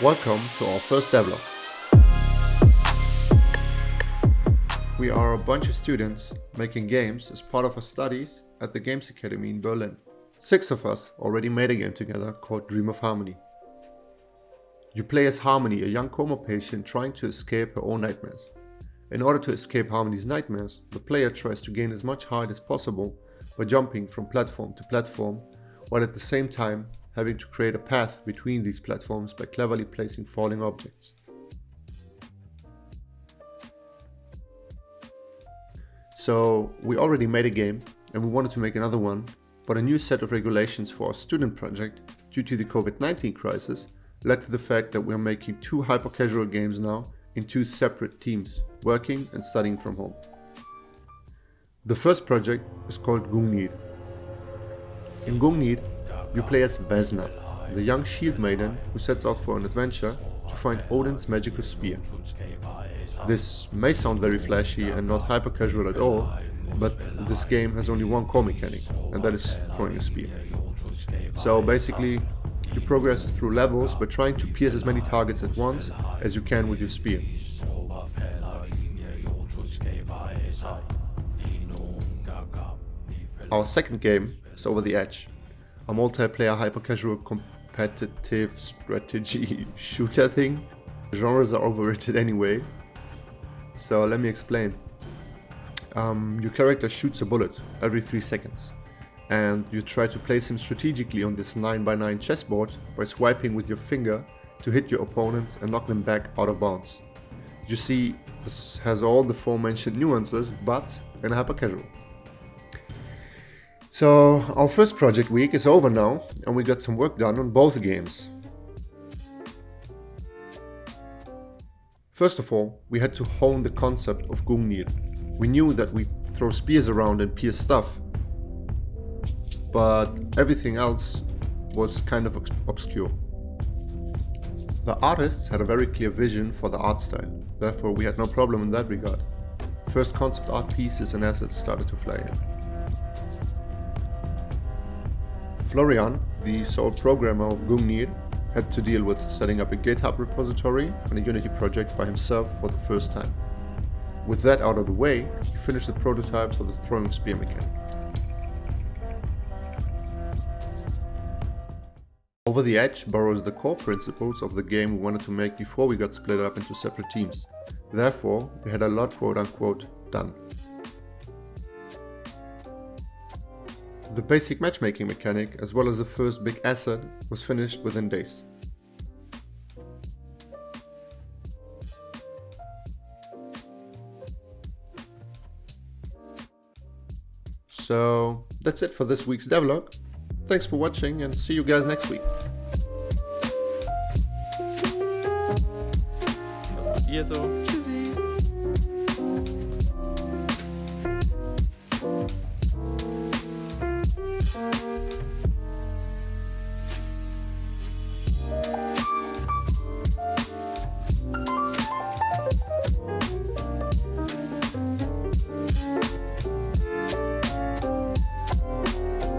Welcome to our first devlog. We are a bunch of students making games as part of our studies at the Games Academy in Berlin. 6 of us already made a game together called Dream of Harmony. You play as Harmony, a young coma patient trying to escape her own nightmares. In order to escape Harmony's nightmares, the player tries to gain as much height as possible by jumping from platform to platform, while at the same time having to create a path between these platforms by cleverly placing falling objects. So we already made a game and we wanted to make another one, but a new set of regulations for our student project due to the COVID-19 crisis led to the fact that we are making 2 hyper-casual games now in 2 separate teams, working and studying from home. The first project is called GEALDYR. In GEALDYR, you play as Vesna, the young shield maiden who sets out for an adventure to find Odin's magical spear. This may sound very flashy and not hyper-casual at all, but this game has only one core mechanic, and that is throwing a spear. So basically, you progress through levels by trying to pierce as many targets at once as you can with your spear. Our second game is Over the Edge, a multiplayer hyper-casual competitive strategy shooter thing. Genres are overrated anyway, so let me explain. Your character shoots a bullet every 3 seconds, and you try to place him strategically on this 9x9 chessboard by swiping with your finger to hit your opponents and knock them back out of bounds. You see, this has all the aforementioned nuances, but in a hyper-casual. So our first project week is over now, and we got some work done on both games. First of all, we had to hone the concept of GEALDYR. We knew that we throw spears around and pierce stuff, but everything else was kind of obscure. The artists had a very clear vision for the art style, therefore we had no problem in that regard. First concept art pieces and assets started to fly in. Florian, the sole programmer of GEALDYR, had to deal with setting up a GitHub repository and a Unity project by himself for the first time. With that out of the way, he finished the prototype for the throwing spear mechanic. Over the Edge borrows the core principles of the game we wanted to make before we got split up into separate teams. Therefore, we had a lot quote-unquote done. The basic matchmaking mechanic, as well as the first big asset, was finished within days. So that's it for this week's devlog. Thanks for watching and see you guys next week. Ihr so. Tschüssi.